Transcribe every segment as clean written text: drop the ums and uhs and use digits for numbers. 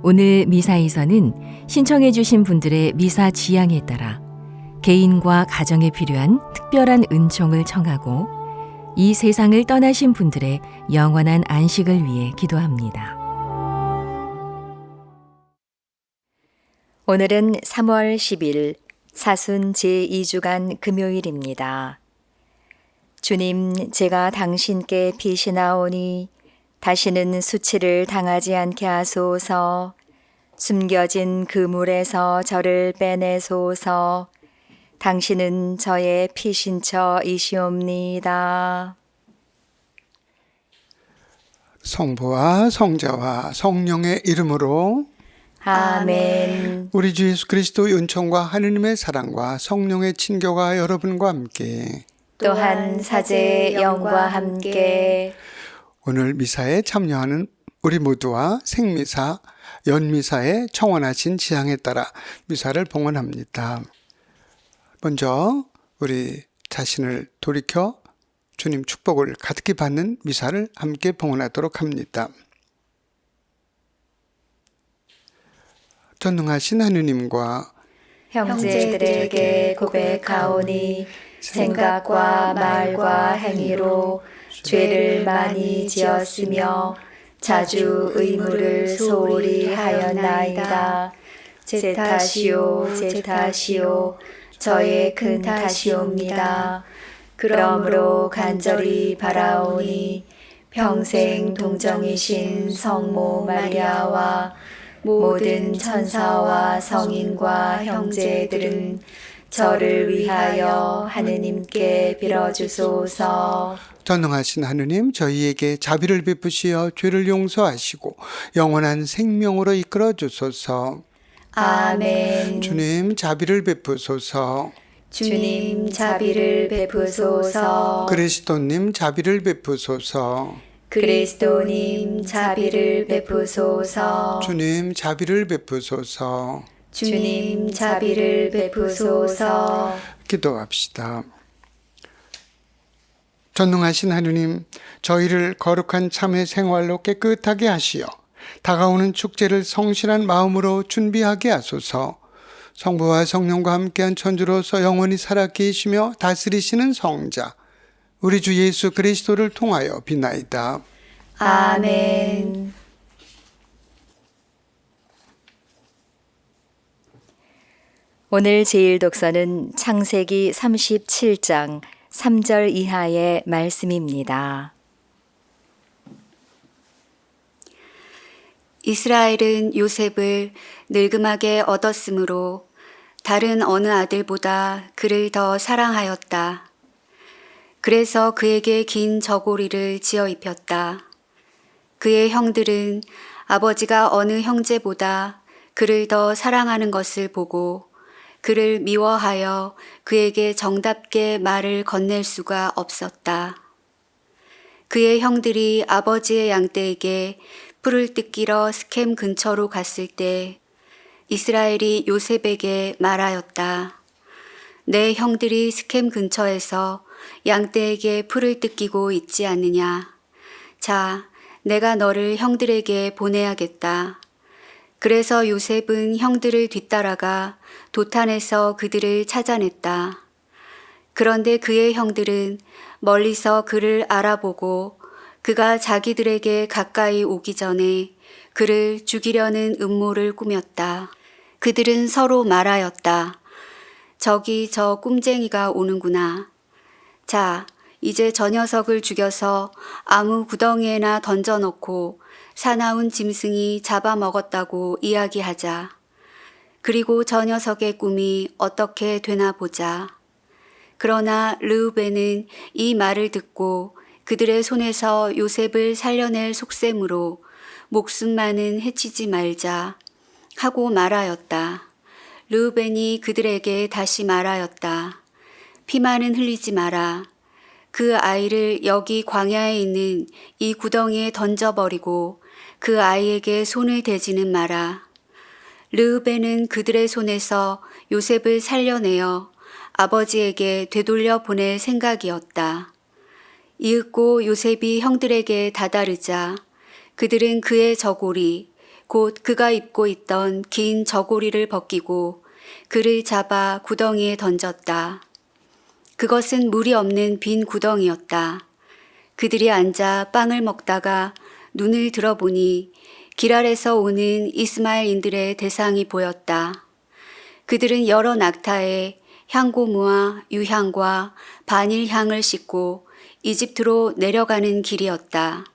오늘 미사에서는 신청해 주신 분들의 미사 지향에 따라 개인과 가정에 필요한 특별한 은총을 청하고 이 세상을 떠나신 분들의 영원한 안식을 위해 기도합니다. 오늘은 3월 10일 사순 제2주간 금요일입니다. 주님, 제가 당신께 피신하오니 다시는 수치를 당하지 않게 하소서. 숨겨진 그물에서 저를 빼내소서. 당신은 저의 피신처이시옵니다. 성부와 성자와 성령의 이름으로 아멘. 우리 주 예수 그리스도의 은총과 하느님의 사랑과 성령의 친교가 여러분과 함께 또한 사제의 영과 함께 오늘 미사에 참여하는 우리 모두와 생미사, 연미사에 청원하신 지향에 따라 미사를 봉헌합니다. 먼저 우리 자신을 돌이켜 주님 축복을 가득히 받는 미사를 함께 봉헌하도록 합니다. 전능하신 하느님과 형제들에게 고백하오니 생각과 말과 행위로 죄를 많이 지었으며 자주 의무를 소홀히 하였나이다. 제 탓이요, 제 탓이요, 저의 큰 탓이옵니다. 그러므로 간절히 바라오니 평생 동정이신 성모 마리아와 모든 천사와 성인과 형제들은 저를 위하여 하느님께 빌어주소서. 전능하신 하느님, 저희에게 자비를 베푸시어 죄를 용서하시고 영원한 생명으로 이끌어 주소서. 아멘. 주님, 자비를 베푸소서. 주님, 자비를 베푸소서. 그리스도님, 자비를 베푸소서. 그리스도님, 자비를 베푸소서. 주님, 자비를 베푸소서. 주님, 자비를 베푸소서. 기도합시다. 전능하신 하느님, 저희를 거룩한 참회 생활로 깨끗하게 하시어 다가오는 축제를 성실한 마음으로 준비하게 하소서. 성부와 성령과 함께한 천주로서 영원히 살아 계시며 다스리시는 성자 우리 주 예수 그리스도를 통하여 비나이다. 아멘. 오늘 제일 독서는 창세기 37장 3절 이하의 말씀입니다. 이스라엘은 요셉을 늙음하게 얻었으므로 다른 어느 아들보다 그를 더 사랑하였다. 그래서 그에게 긴 저고리를 지어 입혔다. 그의 형들은 아버지가 어느 형제보다 그를 더 사랑하는 것을 보고 그를 미워하여 그에게 정답게 말을 건넬 수가 없었다. 그의 형들이 아버지의 양떼에게 풀을 뜯기러 스켐 근처로 갔을 때 이스라엘이 요셉에게 말하였다. 내 형들이 스켐 근처에서 양떼에게 풀을 뜯기고 있지 않느냐. 자, 내가 너를 형들에게 보내야겠다. 그래서 요셉은 형들을 뒤따라가 도탄에서 그들을 찾아냈다. 그런데 그의 형들은 멀리서 그를 알아보고 그가 자기들에게 가까이 오기 전에 그를 죽이려는 음모를 꾸몄다. 그들은 서로 말하였다. 저기 저 꼼쟁이가 오는구나. 자, 이제 저 녀석을 죽여서 아무 구덩이에나 던져놓고 사나운 짐승이 잡아먹었다고 이야기하자. 그리고 저 녀석의 꿈이 어떻게 되나 보자. 그러나 르우벤은 이 말을 듣고 그들의 손에서 요셉을 살려낼 속셈으로 목숨만은 해치지 말자 하고 말하였다. 르우벤이 그들에게 다시 말하였다. 피만은 흘리지 마라. 그 아이를 여기 광야에 있는 이 구덩이에 던져버리고 그 아이에게 손을 대지는 마라. 르우벤은 그들의 손에서 요셉을 살려내어 아버지에게 되돌려 보낼 생각이었다. 이윽고 요셉이 형들에게 다다르자 그들은 그의 저고리 곧 그가 입고 있던 긴 저고리를 벗기고 그를 잡아 구덩이에 던졌다. 그것은 물이 없는 빈 구덩이였다. 그들이 앉아 빵을 먹다가 눈을 들어보니 길 아래서 오는 이스마엘인들의 대상이 보였다. 그들은 여러 낙타에 향고무와 유향과 바닐향을 싣고 이집트로 내려가는 길이었다.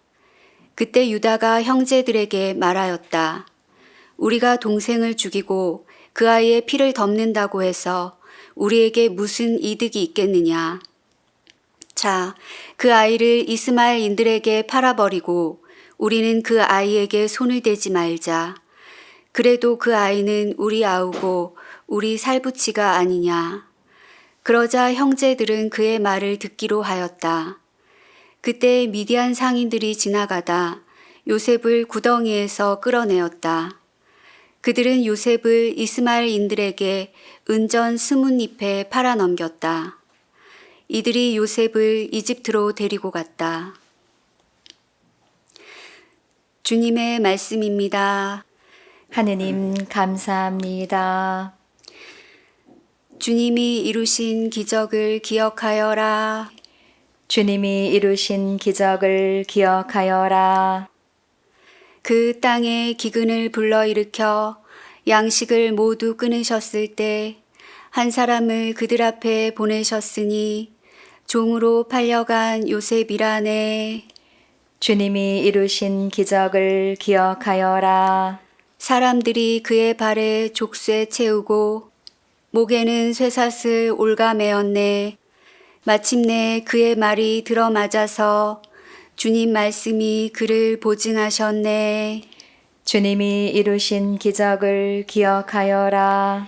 그때 유다가 형제들에게 말하였다. 우리가 동생을 죽이고 그 아이의 피를 덮는다고 해서 우리에게 무슨 이득이 있겠느냐. 자, 그 아이를 이스마엘인들에게 팔아버리고 우리는 그 아이에게 손을 대지 말자. 그래도 그 아이는 우리 아우고 우리 살부치가 아니냐. 그러자 형제들은 그의 말을 듣기로 하였다. 그때 미디안 상인들이 지나가다 요셉을 구덩이에서 끌어내었다. 그들은 요셉을 이스마엘인들에게 은전 20잎에 팔아넘겼다. 이들이 요셉을 이집트로 데리고 갔다. 주님의 말씀입니다. 하느님 감사합니다. 주님이 이루신 기적을 기억하여라. 주님이 이루신 기적을 기억하여라. 그 땅에 기근을 불러일으켜 양식을 모두 끊으셨을 때 한 사람을 그들 앞에 보내셨으니 종으로 팔려간 요셉이라네. 주님이 이루신 기적을 기억하여라. 사람들이 그의 발에 족쇄 채우고 목에는 쇠사슬 올가매었네. 마침내 그의 말이 들어맞아서 주님 말씀이 그를 보증하셨네. 주님이 이루신 기적을 기억하여라.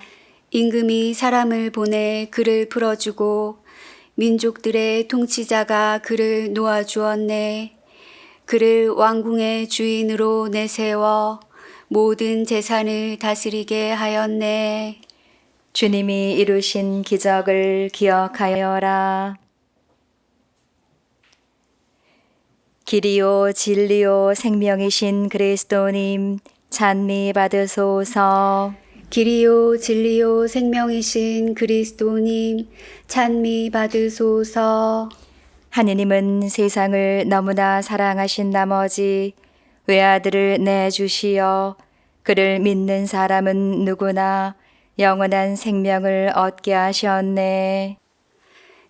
임금이 사람을 보내 그를 풀어주고 민족들의 통치자가 그를 놓아주었네. 그를 왕궁의 주인으로 내세워 모든 재산을 다스리게 하였네. 주님이 이루신 기적을 기억하여라. 길이요 진리요 생명이신 그리스도님 찬미 받으소서. 길이요 진리요 생명이신 그리스도님 찬미 받으소서. 하느님은 세상을 너무나 사랑하신 나머지 외아들을 내주시어 그를 믿는 사람은 누구나 영원한 생명을 얻게 하셨네.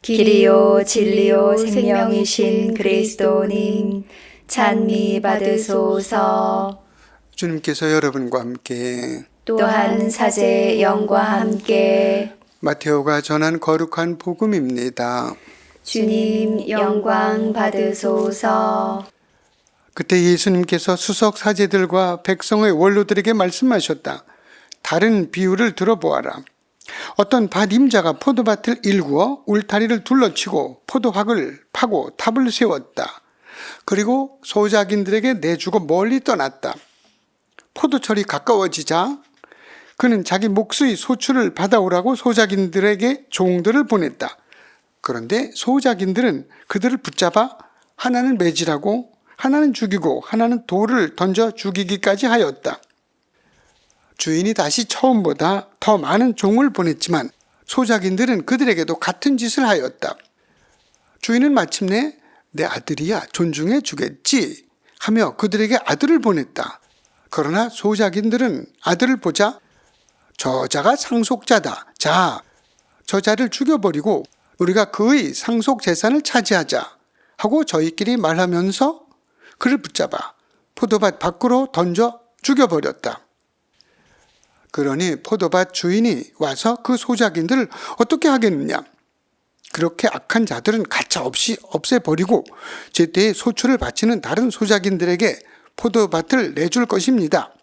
길이요 진리요 생명이신 그리스도님 찬미 받으소서. 주님께서 여러분과 함께 또한 사제의 영과 함께 마테오가 전한 거룩한 복음입니다. 주님 영광 받으소서. 그때 예수님께서 수석 사제들과 백성의 원로들에게 말씀하셨다. 다른 비유를 들어보아라. 어떤 밭임자가 포도밭을 일구어 울타리를 둘러치고 포도학을 파고 탑을 세웠다. 그리고 소작인들에게 내주고 멀리 떠났다. 포도철이 가까워지자 그는 자기 몫의 소출을 받아오라고 소작인들에게 종들을 보냈다. 그런데 소작인들은 그들을 붙잡아 하나는 매질하고 하나는 죽이고 하나는 돌을 던져 죽이기까지 하였다. 주인이 다시 처음보다 더 많은 종을 보냈지만 소작인들은 그들에게도 같은 짓을 하였다. 주인은 마침내 내 아들이야 존중해 주겠지 하며 그들에게 아들을 보냈다. 그러나 소작인들은 아들을 보자 저자가 상속자다. 자, 저자를 죽여버리고 우리가 그의 상속 재산을 차지하자 하고 저희끼리 말하면서 그를 붙잡아 포도밭 밖으로 던져 죽여버렸다. 그러니 포도밭 주인이 와서 그 소작인들을 어떻게 하겠느냐. 그렇게 악한 자들은 가차없이 없애버리고 제때에 소출을 바치는 다른 소작인들에게 포도밭을 내줄 것입니다.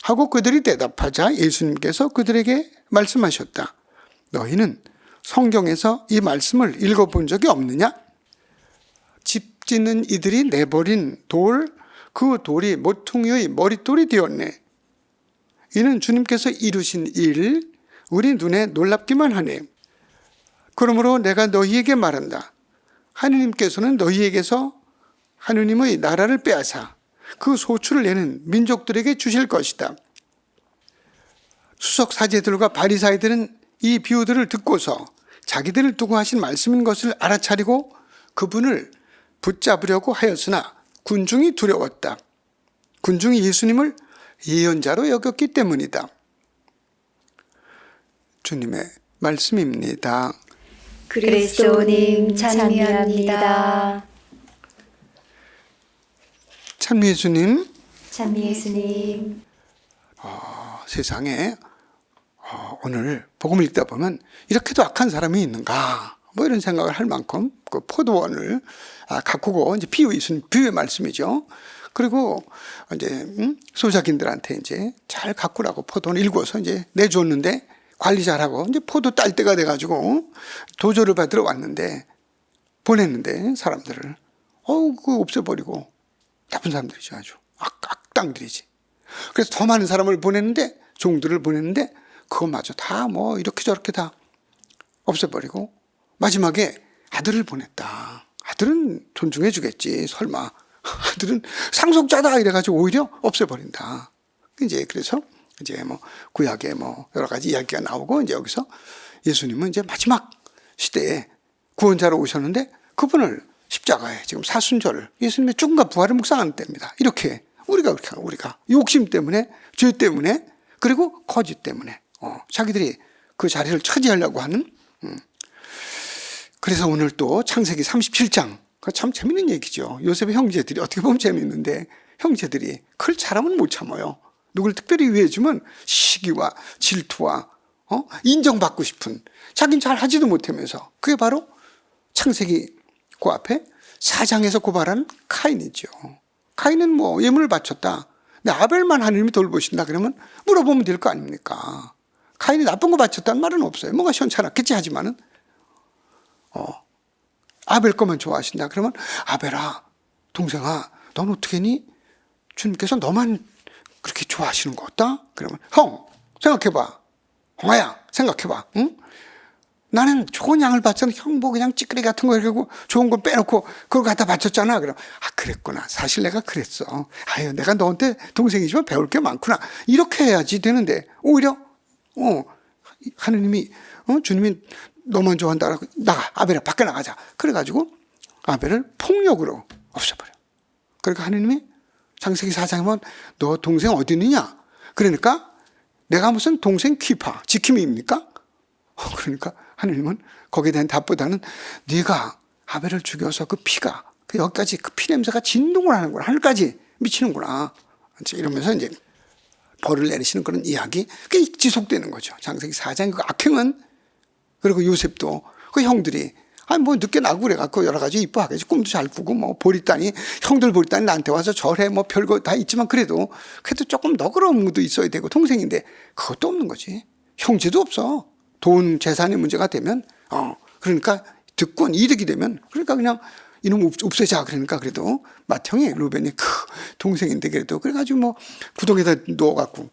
하고 그들이 대답하자 예수님께서 그들에게 말씀하셨다. 너희는 성경에서 이 말씀을 읽어본 적이 없느냐? 집 짓는 이들이 내버린 돌, 그 돌이 모퉁이의 머릿돌이 되었네. 이는 주님께서 이루신 일, 우리 눈에 놀랍기만 하네. 그러므로 내가 너희에게 말한다. 하느님께서는 너희에게서 하느님의 나라를 빼앗아 그 소출을 내는 민족들에게 주실 것이다. 수석 사제들과 바리사이들은 이 비유들을 듣고서 자기들을 두고 하신 말씀인 것을 알아차리고 그분을 붙잡으려고 하였으나 군중이 두려웠다. 군중이 예수님을 예언자로 여겼기 때문이다. 주님의 말씀입니다. 그리스도님 찬미합니다. 참 예수님, 찬미 예수님. 세상에 오늘 복음을 읽다 보면 이렇게도 악한 사람이 있는가 뭐 이런 생각을 할 만큼 그 포도원을 가꾸고 이제 비유의 말씀이죠. 그리고 이제 소작인들한테 이제 잘 가꾸라고 포도원 일궈서 이제 내줬는데 관리 잘하고 이제 포도 딸 때가 돼가지고 도조를 받으러 왔는데 보냈는데 사람들을 그 없애버리고 나쁜 사람들이죠. 아주 악당들이지. 그래서 더 많은 사람을 보냈는데 종들을 보냈는데 그것마저 다 뭐 이렇게 저렇게 다 없애버리고 마지막에 아들을 보냈다. 아들은 존중해 주겠지. 설마 아들은 상속자다 이래가지고 오히려 없애버린다. 이제 그래서 이제 뭐 구약에 뭐 여러 가지 이야기가 나오고 이제 여기서 예수님은 이제 마지막 시대에 구원자로 오셨는데 그분을 십자가에 지금 사순절을 예수님의 죽음과 부활을 묵상하는 때입니다. 이렇게 우리가 욕심 때문에 죄 때문에 그리고 거짓 때문에 자기들이 그 자리를 차지하려고 하는 그래서 오늘 또 창세기 37장 참 재밌는 얘기죠. 요셉의 형제들이 어떻게 보면 재밌는데 형제들이 그걸 잘하면 못 참아요. 누굴 특별히 위해주면 시기와 질투와 인정받고 싶은 자긴 잘 하지도 못하면서 그게 바로 창세기 그 앞에 4장에서 고발한 카인이죠. 카인은 뭐 예물을 바쳤다. 근데 아벨만 하나님이 돌보신다 그러면 물어보면 될 거 아닙니까? 카인이 나쁜 거 바쳤다는 말은 없어요. 뭔가 시원찮았겠지 하지만은 아벨 거만 좋아하신다 그러면 아벨아 동생아 넌 어떻게 니? 주님께서 너만 그렇게 좋아하시는 거 같다? 그러면 형 생각해봐. 홍아야 생각해봐. 응? 나는 좋은 양을 바쳤는 형 뭐 그냥 찌끄레 같은 거 이러고 좋은 거 빼놓고 그걸 갖다 바쳤잖아. 그럼 그랬구나. 사실 내가 그랬어. 아유 내가 너한테 동생이지만 배울 게 많구나. 이렇게 해야지 되는데 오히려 하느님이 주님이 너만 좋아한다. 나가 아벨아 밖에 나가자. 그래가지고 아벨을 폭력으로 없애버려. 그러니까 하느님이 창세기 4장에 보면 너 동생 어디 있느냐? 그러니까 내가 무슨 동생 키파 지킴이입니까? 그러니까 하느님은 거기에 대한 답보다는 네가 아벨을 죽여서 그 피가 여기까지 그 피 냄새가 진동을 하는구나. 하늘까지 미치는구나. 이러면서 이제 벌을 내리시는 그런 이야기 그게 지속되는 거죠. 창세기 4장 그 악행은 그리고 요셉도 그 형들이 뭐 늦게 나고 그래갖고 여러 가지 이뻐하겠지. 꿈도 잘 꾸고 뭐 보리따니 형들 보리따니 나한테 와서 절해 뭐 별거 다 있지만 그래도 조금 너그러운 것도 있어야 되고 동생인데 그것도 없는 거지. 형제도 없어. 돈 재산의 문제가 되면 그러니까 득권 이득이 되면 그러니까 그냥 이놈 없애자. 그러니까 그래도 맏형이 루벤이 동생인데 그래도 그래가지고 뭐 구덩이에다 넣어갖고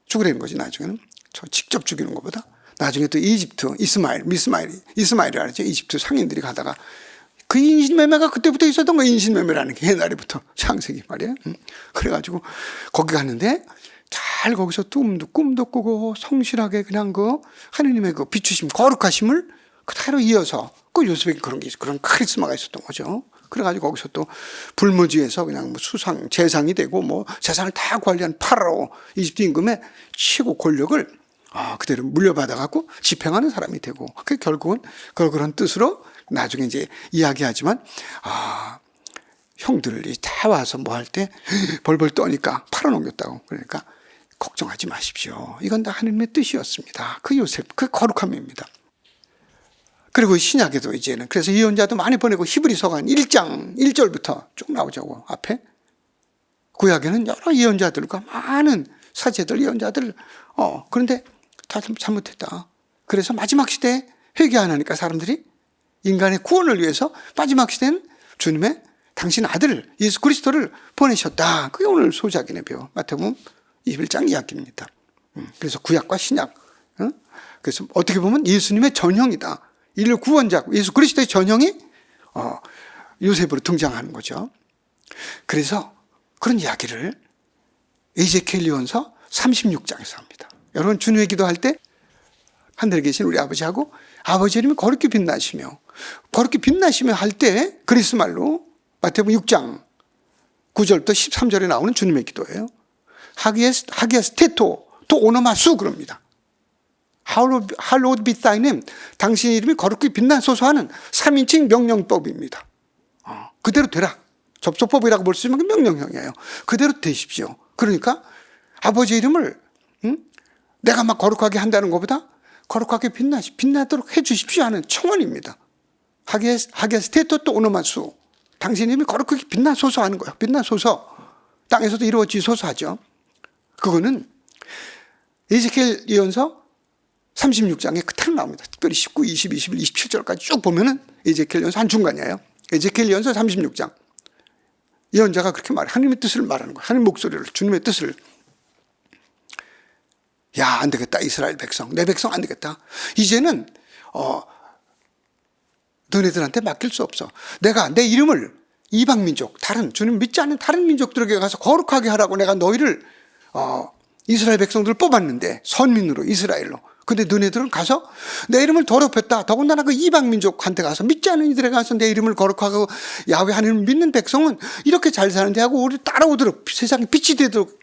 죽으라는 거지. 나중에는 저 직접 죽이는 것보다 나중에 또 이집트 이스마엘이라 하죠. 이집트 상인들이 가다가 그 인신매매가 그때부터 있었던 거예요. 인신매매라는 게 옛날부터 창세기 말이에요. 그래가지고 거기 갔는데 잘 거기서 꿈도 꾸고 성실하게 그냥 그 하느님의 그 비추심 거룩하심을 그대로 이어서 그 요셉에게 그런 카리스마가 있었던 거죠. 그래가지고 거기서 또 불모지에서 그냥 뭐 재상이 되고 뭐 재산을 다 관리한 파라오 이집트 임금의 최고 권력을 그대로 물려받아갖고 집행하는 사람이 되고 그 결국은 그런 뜻으로 나중에 이제 이야기하지만 형들이 다 와서 뭐 할 때 벌벌 떠니까 팔아넘겼다고. 그러니까 걱정하지 마십시오. 이건 다 하느님의 뜻이었습니다. 그 요셉 그 거룩함입니다. 그리고 신약에도 이제는 그래서 예언자도 많이 보내고 히브리서가 1장 1절부터 쭉 나오자고 앞에 구약에는 여러 예언자들과 많은 사제들 예언자들 그런데 다 잘못했다. 그래서 마지막 시대에 회개하니까 사람들이 인간의 구원을 위해서 마지막 시대는 주님의 당신 아들 예수 그리스도를 보내셨다. 그게 오늘 소작인의 배우 마태복음 21장 이야기입니다. 그래서 구약과 신약 그래서 어떻게 보면 예수님의 전형이다. 인류 구원자 예수 그리스도의 전형이 요셉으로 등장하는 거죠. 그래서 그런 이야기를 에제키엘 예언서 36장에서 합니다. 여러분 주님의 기도할 때 하늘에 계신 우리 아버지하고 아버지 이름이 거룩히 빛나시며 할 때 그리스 말로 마태복음 6장 9절부터 13절에 나오는 주님의 기도예요. 하기야스 테토 또 오너마수 그럽니다. Hallowed be thy name. 당신 이름이 거룩히 빛나소서 하는 3인칭 명령법입니다. 그대로 되라. 접속법이라고 볼 수 있는 명령형이에요. 그대로 되십시오. 그러니까 아버지 이름을 내가 막 거룩하게 한다는 것보다 거룩하게 빛나도록 해 주십시오 하는 청원입니다. 하기야스 테토 또 오너마수. 당신 이름이 거룩하게 빛나소서 하는 거예요. 빛나소서. 땅에서도 이루어지소서 하죠. 그거는 에제키엘 예언서 36장에 그대로 나옵니다. 특별히 19, 20, 21, 27절까지 쭉 보면은 에제키엘 예언서 한 중간이에요. 에제키엘 예언서 36장. 예언자가 그렇게 말해. 하나님의 뜻을 말하는 거예요. 하나님의 목소리를, 주님의 뜻을. 야, 안 되겠다. 이스라엘 백성. 내 백성 안 되겠다. 이제는 너네들한테 맡길 수 없어. 내가 내 이름을 이방 민족, 주님 믿지 않는 다른 민족들에게 가서 거룩하게 하라고 내가 너희를 이스라엘 백성들을 뽑았는데 선민으로 이스라엘로. 근데 너네들은 가서 내 이름을 더럽혔다. 더군다나 그 이방 민족한테 가서 믿지 않는 이들에 가서 내 이름을 거룩하고 야훼 하나님을 믿는 백성은 이렇게 잘 사는데 하고 우리 따라오도록 세상에 빛이 되도록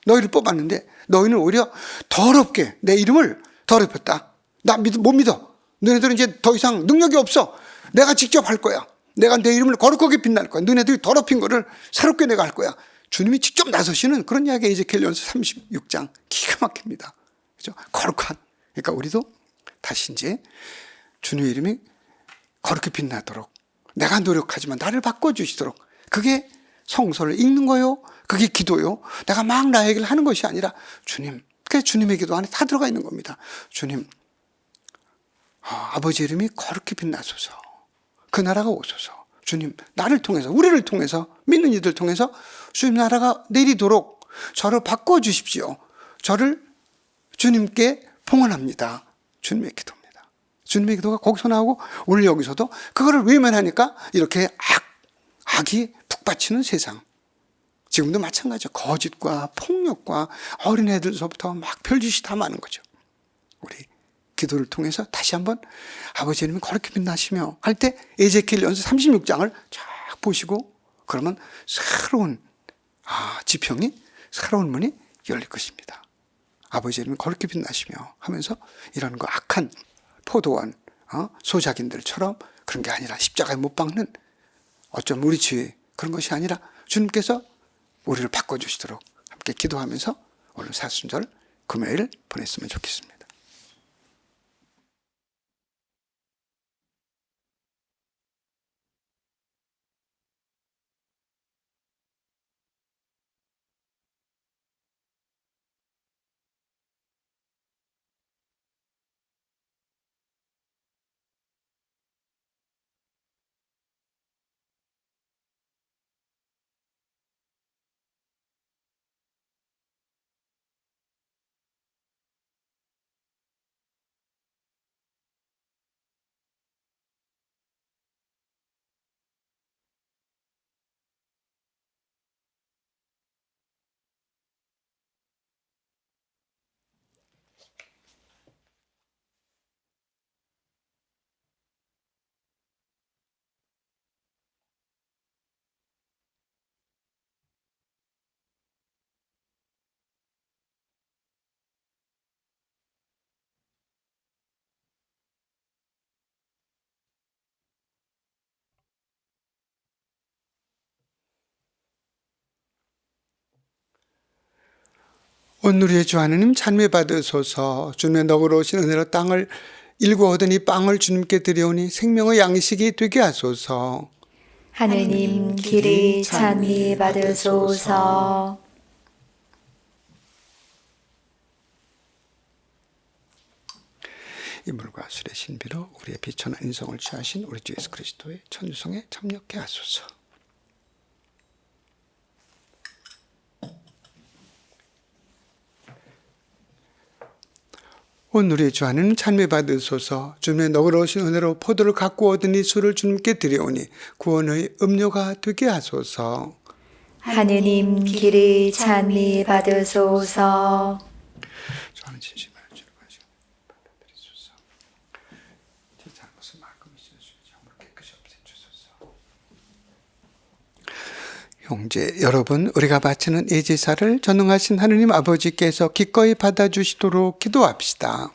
너희를 뽑았는데 너희는 오히려 더럽게 내 이름을 더럽혔다. 나 못 믿어. 너네들은 이제 더 이상 능력이 없어. 내가 직접 할 거야. 내가 내 이름을 거룩하게 빛날 거야. 너네들이 더럽힌 거를 새롭게 내가 할 거야. 주님이 직접 나서시는 그런 이야기가 에제키엘 예언서 36장 기가 막힙니다. 그죠? 거룩한. 그러니까 우리도 다시 이제 주님의 이름이 거룩히 빛나도록 내가 노력하지만 나를 바꿔주시도록 그게 성서를 읽는 거요. 그게 기도요. 내가 막 나의 얘기를 하는 것이 아니라 주님. 그래서 주님의 기도 안에 다 들어가 있는 겁니다. 주님, 아버지 이름이 거룩히 빛나소서. 그 나라가 오소서. 주님, 나를 통해서, 우리를 통해서, 믿는 이들 통해서 주님 나라가 내리도록 저를 바꿔주십시오. 저를 주님께 봉헌합니다. 주님의 기도입니다. 주님의 기도가 거기서 나오고 오늘 여기서도 그거를 외면하니까 이렇게 악이 북받치는 세상. 지금도 마찬가지죠. 거짓과 폭력과 어린애들서부터 막 별짓이 다 많은 거죠. 우리 기도를 통해서 다시 한번 아버지 이름이 거룩히 빛나시며 할 때 에제키엘 예언서 36장을 쫙 보시고 그러면 새로운 지평이 새로운 문이 열릴 것입니다. 아버지 이름이 거룩히 빛나시며 하면서 이런 거 악한 포도원 소작인들처럼 그런 게 아니라 십자가에 못 박는 어쩜 우리 죄 그런 것이 아니라 주님께서 우리를 바꿔주시도록 함께 기도하면서 오늘 사순절 금요일 보냈으면 좋겠습니다. 온누리의 주 하나님 찬미 받으소서. 주님의 너그러우신 은혜로 땅을 일구 얻으니 빵을 주님께 드려오니 생명의 양식이 되게 하소서. 하느님 길이 찬미 받으소서. 인물과 술의 신비로 우리의 비천한 인성을 취하신 우리 주 예수 그리스도의 천주성에 참여케 하소서. 온누리의 주 하나님 찬미 받으소서. 주님의 너그러우신 은혜로 포도를 갖고 얻으니 술을 주님께 드려오니 구원의 음료가 되게 하소서. 하느님 길이 찬미 받으소서. 저는 진심으로 주를 받아들이소서. 제 잘못을 만큼 있으시고 영으로 깨끗이 없애주소서. 형제 여러분, 우리가 바치는 이 제사를 전능하신 하느님 아버지께서 기꺼이 받아주시도록 기도합시다.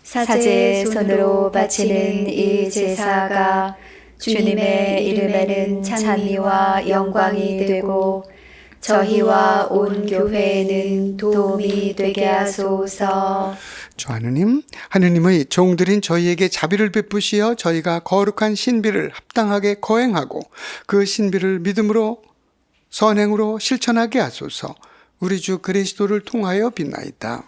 사제 손으로 바치는 이 제사가 주님의 이름에는 찬미와 영광이 되고 저희와 온 교회에는 도움이 되게 하소서. 주 하느님, 하느님의 종들인 저희에게 자비를 베푸시어 저희가 거룩한 신비를 합당하게 거행하고 그 신비를 믿음으로 선행으로 실천하게 하소서. 우리 주 그리스도를 통하여 빛나이다.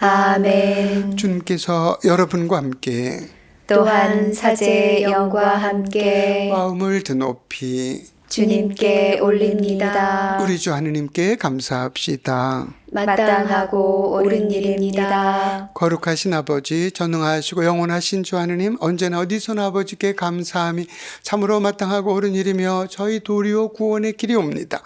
아멘. 주님께서 여러분과 함께 또한 사제의 영과 함께 마음을 드높이 주님께 올립니다. 우리 주 하느님께 감사합시다. 마땅하고 옳은 일입니다. 거룩하신 아버지, 전능하시고 영원하신 주 하느님, 언제나 어디서나 아버지께 감사함이 참으로 마땅하고 옳은 일이며 저희 도리오 구원의 길이옵니다.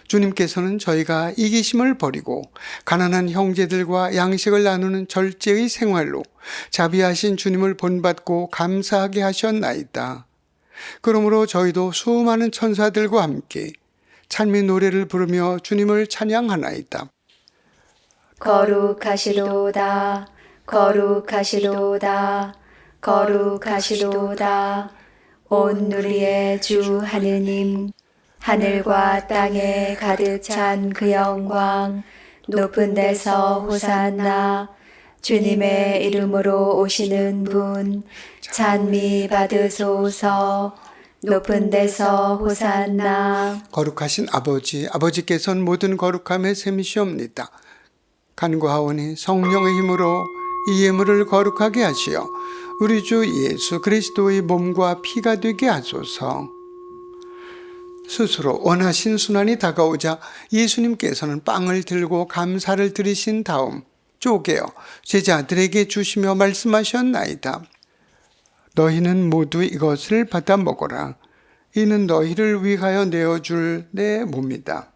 주님께서는 저희가 이기심을 버리고 가난한 형제들과 양식을 나누는 절제의 생활로 자비하신 주님을 본받고 감사하게 하셨나이다. 그러므로 저희도 수많은 천사들과 함께 찬미 노래를 부르며 주님을 찬양하나이다. 거룩하시도다. 거룩하시도다. 거룩하시도다. 온 누리의 주 하느님, 하늘과 땅에 가득 찬 그 영광, 높은 데서 호산나. 주님의 이름으로 오시는 분, 찬미 받으소서. 높은 데서 호산나. 거룩하신 아버지, 아버지께서는 모든 거룩함의 셈이시옵니다. 간구하오니 성령의 힘으로 이 예물을 거룩하게 하시어 우리 주 예수 그리스도의 몸과 피가 되게 하소서. 스스로 원하신 순환이 다가오자 예수님께서는 빵을 들고 감사를 드리신 다음 쪼개어 제자들에게 주시며 말씀하셨나이다. 너희는 모두 이것을 받아 먹어라. 이는 너희를 위하여 내어줄 내 몸이다.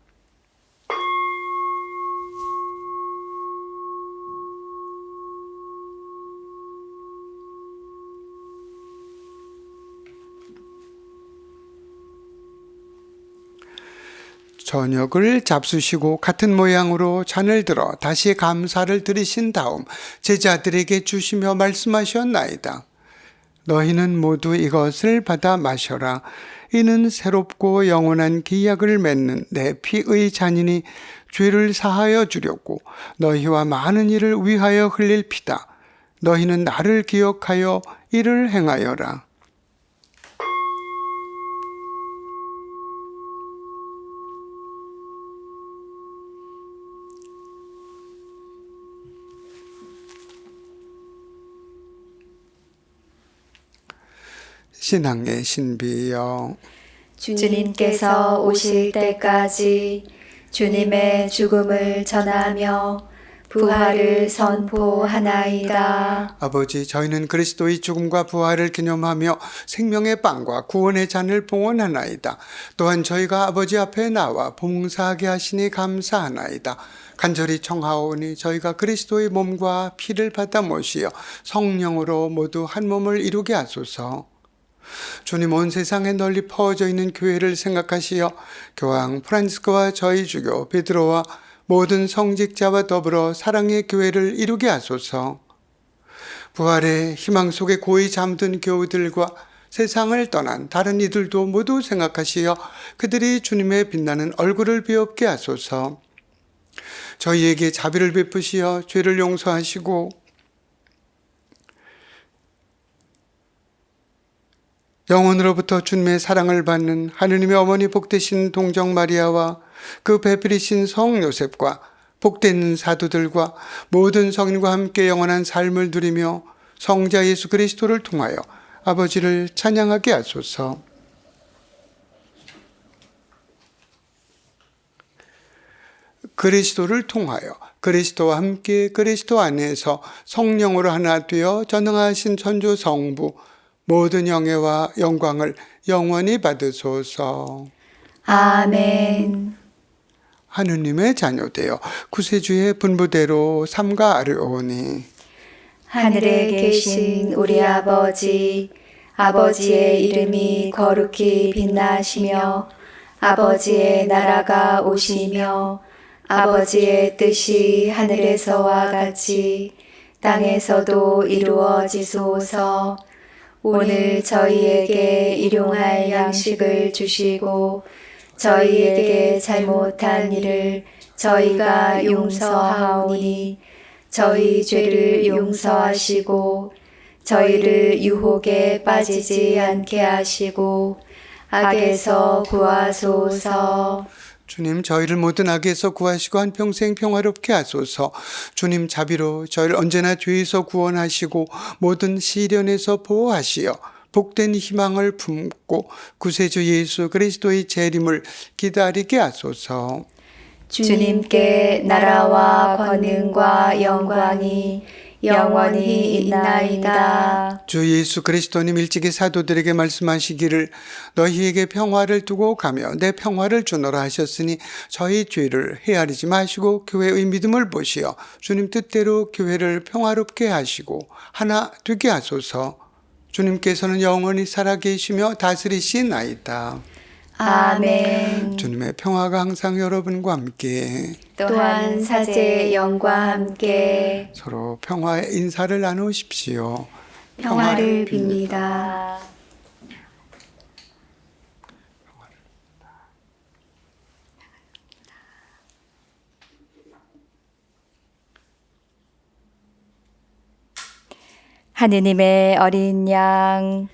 저녁을 잡수시고 같은 모양으로 잔을 들어 다시 감사를 드리신 다음 제자들에게 주시며 말씀하셨나이다. 너희는 모두 이것을 받아 마셔라. 이는 새롭고 영원한 기약을 맺는 내 피의 잔이니 죄를 사하여 주려고 너희와 많은 이를 위하여 흘릴 피다. 너희는 나를 기억하여 이를 행하여라. 신앙의 신비여, 주님께서 오실 때까지 주님의 죽음을 전하며 부활을 선포하나이다. 아버지, 저희는 그리스도의 죽음과 부활을 기념하며 생명의 빵과 구원의 잔을 봉헌하나이다. 또한 저희가 아버지 앞에 나와 봉사하게 하시니 감사하나이다. 간절히 청하오니 저희가 그리스도의 몸과 피를 받아 모시어 성령으로 모두 한 몸을 이루게 하소서. 주님, 온 세상에 널리 퍼져 있는 교회를 생각하시어 교황 프란치스코와 저희 주교 베드로와 모든 성직자와 더불어 사랑의 교회를 이루게 하소서. 부활의 희망 속에 고이 잠든 교우들과 세상을 떠난 다른 이들도 모두 생각하시어 그들이 주님의 빛나는 얼굴을 비옵게 하소서. 저희에게 자비를 베푸시어 죄를 용서하시고 영원으로부터 주님의 사랑을 받는 하느님의 어머니 복되신 동정 마리아와 그 배필이신 성 요셉과 복된 사도들과 모든 성인과 함께 영원한 삶을 누리며 성자 예수 그리스도를 통하여 아버지를 찬양하게 하소서. 그리스도를 통하여 그리스도와 함께 그리스도 안에서 성령으로 하나 되어 전능하신 천주 성부 모든 영예와 영광을 영원히 받으소서. 아멘. 하느님의 자녀되어 구세주의 분부대로 삼가하려오니 하늘에 계신 우리 아버지, 아버지의 이름이 거룩히 빛나시며 아버지의 나라가 오시며 아버지의 뜻이 하늘에서와 같이 땅에서도 이루어지소서. 오늘 저희에게 일용할 양식을 주시고 저희에게 잘못한 일을 저희가 용서하오니 저희 죄를 용서하시고 저희를 유혹에 빠지지 않게 하시고 악에서 구하소서. 주님, 저희를 모든 악에서 구하시고 한평생 평화롭게 하소서. 주님, 자비로 저희를 언제나 죄에서 구원하시고 모든 시련에서 보호하시어 복된 희망을 품고 구세주 예수 그리스도의 재림을 기다리게 하소서. 주님께 나라와 권능과 영광이 영원히 있나이다. 주 예수 그리스도님 일찍이 사도들에게 말씀하시기를 너희에게 평화를 두고 가며 내 평화를 주노라 하셨으니 저희 죄를 헤아리지 마시고 교회의 믿음을 보시어 주님 뜻대로 교회를 평화롭게 하시고 하나 되게 하소서. 주님께서는 영원히 살아계시며 다스리시나이다. 아멘. 주님의 평화가 항상 여러분과 함께 또한 사제의 영과 함께 서로 평화의 인사를 나누십시오. 평화를 빕니다. 하느님의 어린 양,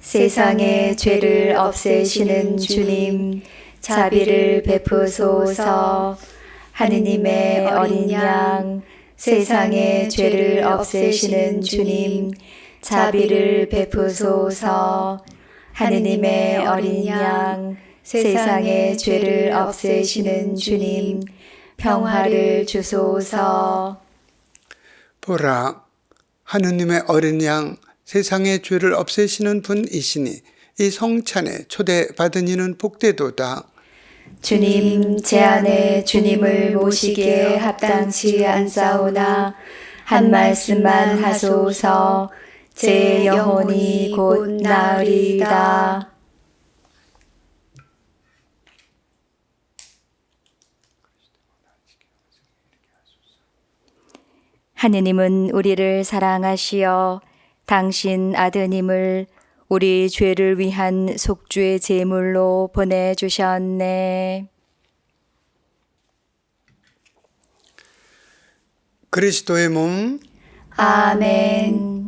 세상의 죄를 없애시는 주님, 자비를 베푸소서. 하느님의 어린 양, 세상의 죄를 없애시는 주님, 자비를 베푸소서. 하느님의 어린 양, 세상의 죄를 없애시는 주님, 평화를 주소서. 보라, 하느님의 어린 양 세상의 죄를 없애시는 분이시니 이 성찬에 초대받은 이는 복되도다. 주님, 제 안에 주님을 모시기에 합당치 않사오나 한 말씀만 하소서. 제 영혼이 곧 나으리이다. 하느님은 우리를 사랑하시어 당신 아드님을 우리 죄를 위한 속죄 제물로 보내주셨네. 그리스도의 몸, 아멘.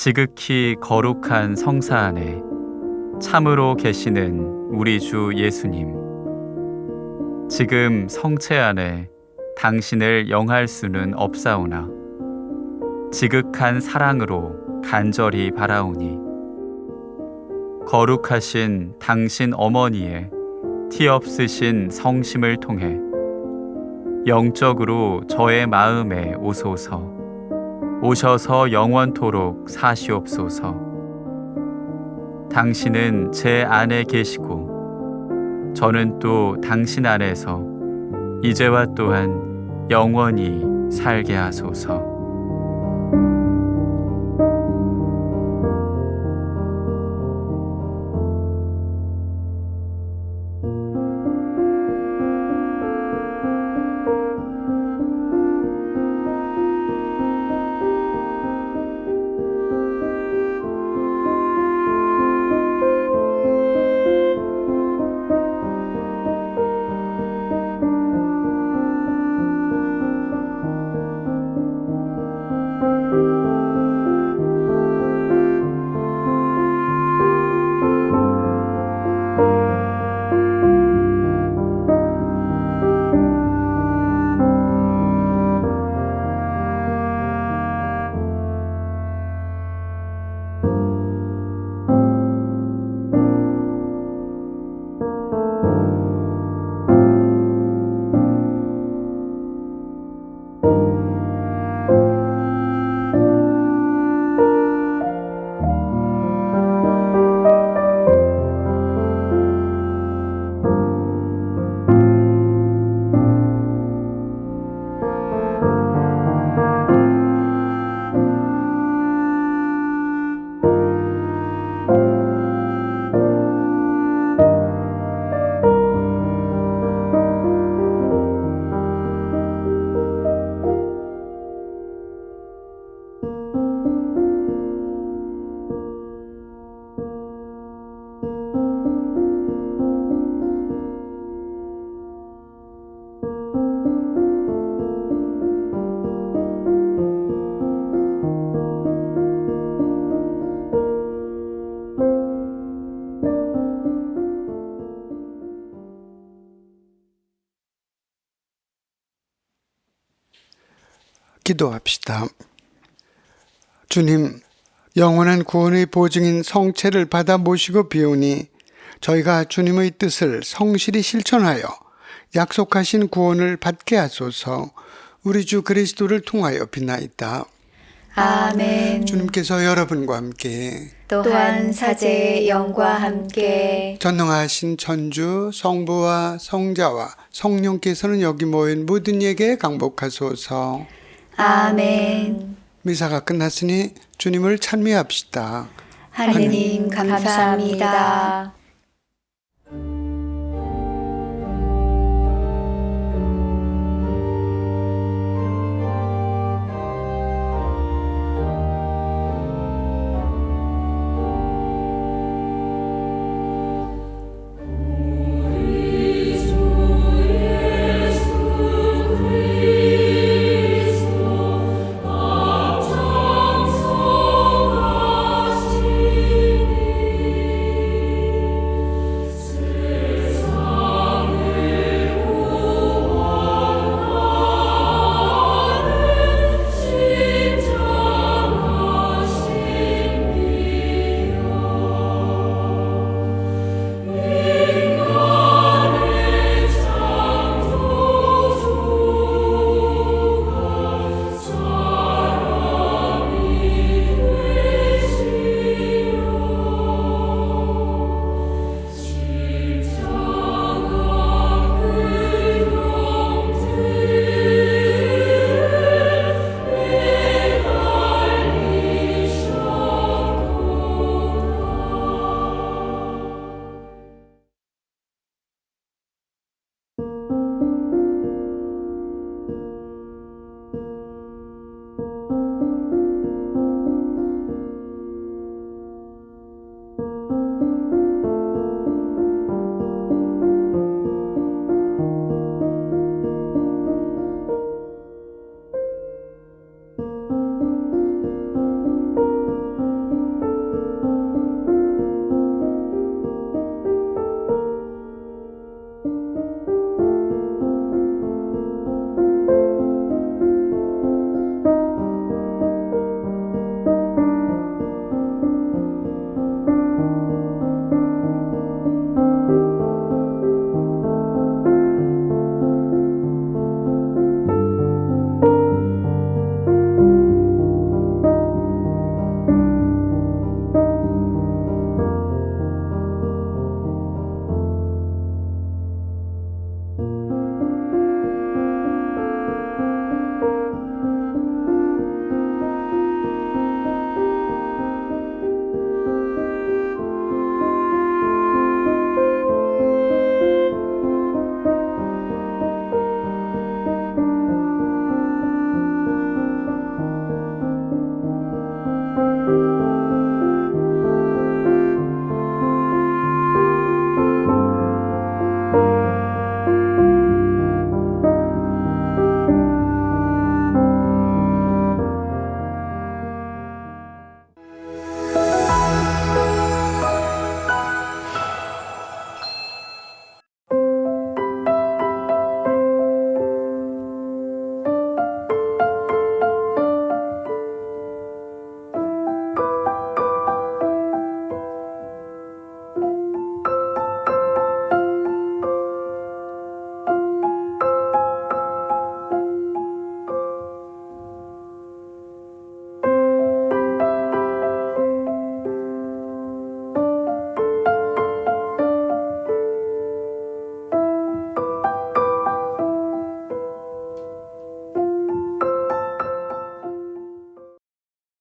지극히 거룩한 성사 안에 참으로 계시는 우리 주 예수님, 지금 성체 안에 당신을 영할 수는 없사오나 지극한 사랑으로 간절히 바라오니 거룩하신 당신 어머니의 티 없으신 성심을 통해 영적으로 저의 마음에 오소서. 오셔서 영원토록 사시옵소서. 당신은 제 안에 계시고 저는 또 당신 안에서 이제와 또한 영원히 살게 하소서. 기도합시다. 주님, 영원한 구원의 보증인 성체를 받아 모시고 비우니 저희가 주님의 뜻을 성실히 실천하여 약속하신 구원을 받게 하소서. 우리 주 그리스도를 통하여 비나이다. 아멘. 주님께서 여러분과 함께 또한 사제의 영과 함께 전능하신 천주 성부와 성자와 성령께서는 여기 모인 모든 이에게 강복하소서. 아멘. 미사가 끝났으니 주님을 찬미합시다. 하느님 감사합니다.